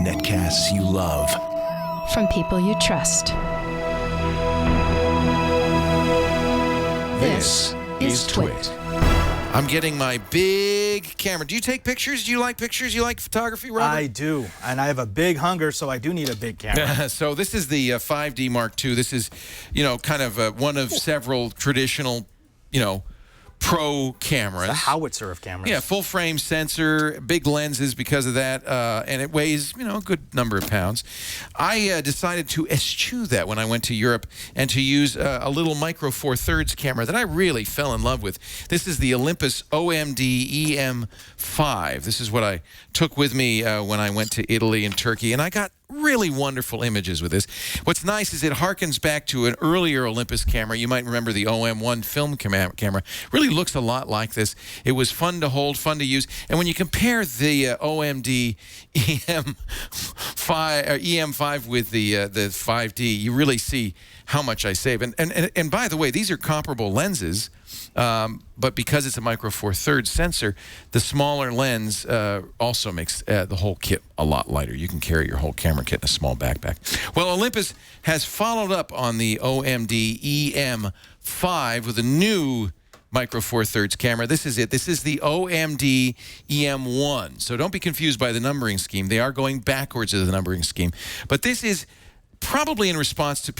Netcasts you love. From people you trust. This is Twit. I'm getting my big camera. Do you take pictures? Do you like pictures? You like photography, Robert? I do, and I have a big hunger, so I do need a big camera. So this is the 5D Mark II. This is, kind of one of several traditional, pro cameras. The howitzer of cameras. Yeah, full frame sensor, big lenses because of that, and it weighs, a good number of pounds. I decided to eschew that when I went to Europe and to use a little Micro Four Thirds camera that I really fell in love with. This is the Olympus OMD EM5. This is what I took with me when I went to Italy and Turkey, and I got really wonderful images with this. What's nice is it harkens back to an earlier Olympus camera. You might remember the OM1 film camera. Really looks a lot like this. It was fun to hold, fun to use. And when you compare the OMD EM5 with the 5D, you really see how much I save. And by the way, these are comparable lenses. But because it's a Micro Four Thirds sensor, the smaller lens also makes the whole kit a lot lighter. You can carry your whole camera kit in a small backpack. Well, Olympus has followed up on the OMD EM5 with a new Micro Four Thirds camera. This is it. This is the OMD EM1. So don't be confused by the numbering scheme. They are going backwards of the numbering scheme. But this is probably in response to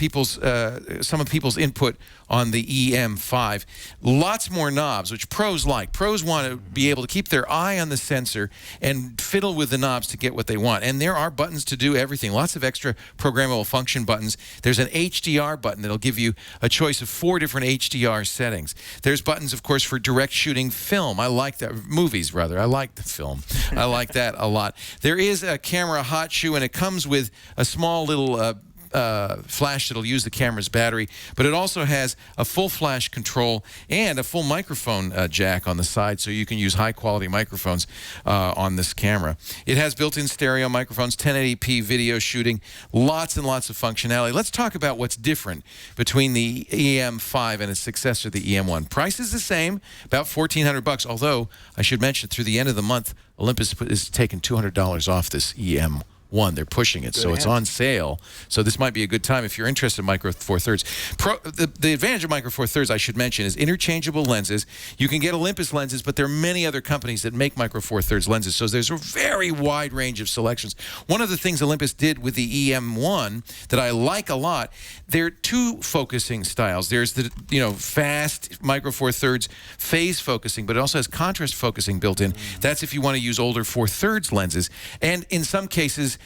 some of people's input on the EM5. Lots more knobs, which pros like. Pros want to be able to keep their eye on the sensor and fiddle with the knobs to get what they want. And there are buttons to do everything. Lots of extra programmable function buttons. There's an HDR button that'll give you a choice of 4 different HDR settings. There's buttons, of course, for direct shooting film. I like that. Movies, rather. I like the film. I like that a lot. There is a camera hot shoe, and it comes with a small little flash that'll use the camera's battery, but it also has a full flash control and a full microphone jack on the side, so you can use high-quality microphones on this camera. It has built-in stereo microphones, 1080p video shooting, lots and lots of functionality. Let's talk about what's different between the EM5 and its successor, the EM1. Price is the same, about $1,400, although I should mention through the end of the month, Olympus is taking $200 off this EM1. They're pushing it, so it's on sale. So this might be a good time if you're interested in Micro Four Thirds. The advantage of Micro Four Thirds, I should mention, is interchangeable lenses. You can get Olympus lenses, but there are many other companies that make Micro Four Thirds lenses, so there's a very wide range of selections. One of the things Olympus did with the EM1 that I like a lot, there are 2 focusing styles. There's the fast Micro Four Thirds phase focusing, but it also has contrast focusing built in. That's if you want to use older Four Thirds lenses. And in some cases,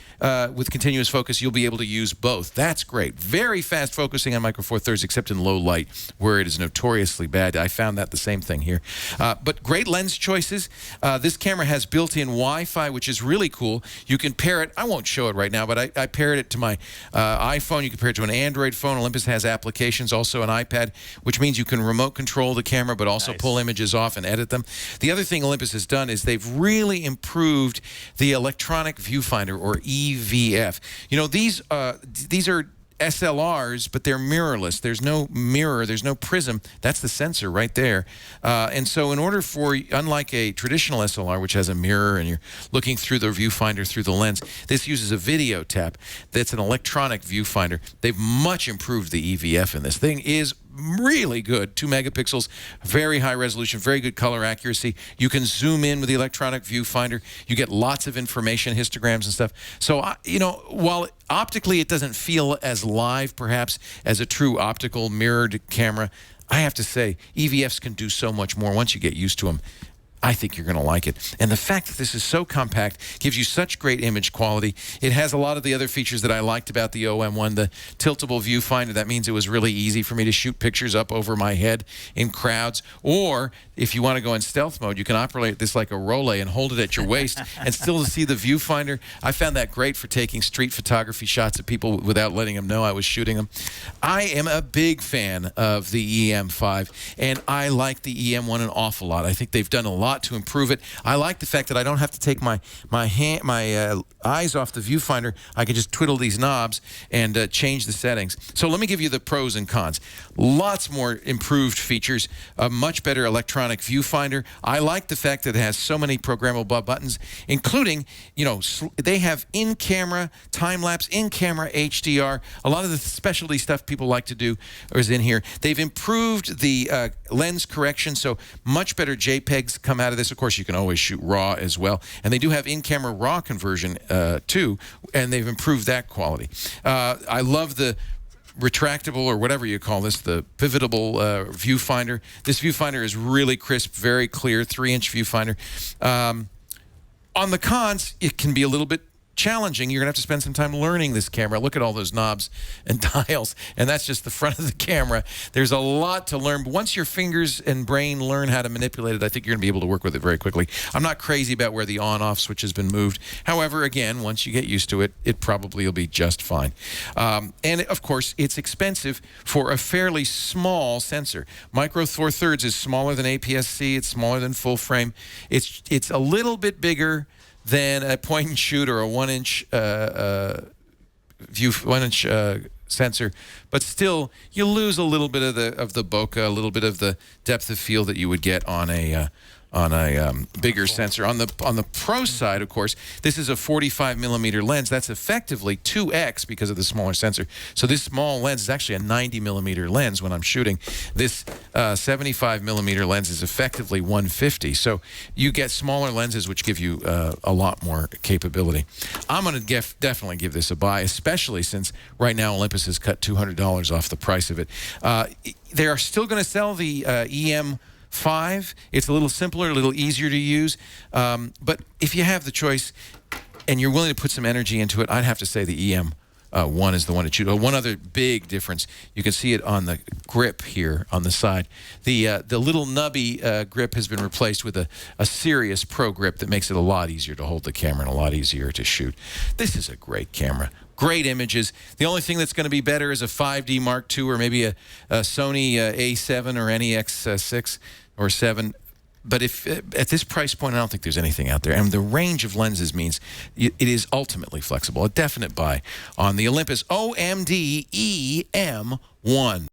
with continuous focus, you'll be able to use both. That's great. Very fast focusing on Micro Four Thirds, except in low light, where it is notoriously bad. I found that the same thing here. But great lens choices. This camera has built-in Wi-Fi, which is really cool. You can pair it. I won't show it right now, but I paired it to my iPhone. You can pair it to an Android phone. Olympus has applications, also an iPad, which means you can remote control the camera, but also pull images off and edit them. The other thing Olympus has done is they've really improved the electronic viewfinder, or EVF. These are SLRs, but they're mirrorless. There's no mirror, there's no prism. That's the sensor right there. And so in order for, unlike a traditional SLR, which has a mirror and you're looking through the viewfinder through the lens, this uses a video tap that's an electronic viewfinder. They've much improved the EVF in this. Thing is really good. 2 megapixels, very high resolution, very good color accuracy. You can zoom in with the electronic viewfinder. You get lots of information, histograms and stuff. So, while optically it doesn't feel as live, perhaps, as a true optical mirrored camera, I have to say, EVFs can do so much more once you get used to them. I think you're going to like it. And the fact that this is so compact gives you such great image quality. It has a lot of the other features that I liked about the OM1, the tiltable viewfinder. That means it was really easy for me to shoot pictures up over my head in crowds. Or if you want to go in stealth mode, you can operate this like a Rolei and hold it at your waist and still see the viewfinder. I found that great for taking street photography shots of people without letting them know I was shooting them. I am a big fan of the EM5, and I like the EM1 an awful lot. I think they've done a lot lot to improve it. I like the fact that I don't have to take my eyes off the viewfinder. I can just twiddle these knobs and change the settings. So let me give you the pros and cons. Lots more improved features, a much better electronic viewfinder. I like the fact that it has so many programmable buttons, including, you know, they have in-camera time-lapse, in-camera HDR. A lot of the specialty stuff people like to do is in here. They've improved the lens correction, so much better JPEGs come out of this. Of course, you can always shoot RAW as well. And they do have in-camera RAW conversion too, and they've improved that quality. I love the retractable, or whatever you call this, the pivotable viewfinder. This viewfinder is really crisp, very clear, 3-inch viewfinder. On the cons, it can be a little bit challenging. You're going to have to spend some time learning this camera. Look at all those knobs and dials, and that's just the front of the camera. There's a lot to learn, but once your fingers and brain learn how to manipulate it, I think you're going to be able to work with it very quickly. I'm not crazy about where the on-off switch has been moved. However, again, once you get used to it, it probably will be just fine. And of course, it's expensive for a fairly small sensor. Micro Four Thirds is smaller than APS-C. It's smaller than full frame. It's a little bit bigger than a point and shoot or a 1-inch sensor, but still you lose a little bit of the bokeh, a little bit of the depth of field that you would get on a bigger sensor. On the pro side, of course, this is a 45mm lens. That's effectively 2x because of the smaller sensor. So this small lens is actually a 90mm lens when I'm shooting. This 75mm lens is effectively 150. So you get smaller lenses, which give you a lot more capability. I'm going to definitely give this a buy, especially since right now Olympus has cut $200 off the price of it. They are still going to sell the EM5. It's a little simpler, a little easier to use. But if you have the choice and you're willing to put some energy into it, I'd have to say the EM1 is the one to choose. One other big difference, you can see it on the grip here on the side. The little nubby grip has been replaced with a serious pro grip that makes it a lot easier to hold the camera and a lot easier to shoot. This is a great camera. Great images. The only thing that's going to be better is a 5D Mark II or maybe a Sony A7 or NEX6 or 7. But if at this price point, I don't think there's anything out there. And the range of lenses means it is ultimately flexible. A definite buy on the Olympus OMD EM1.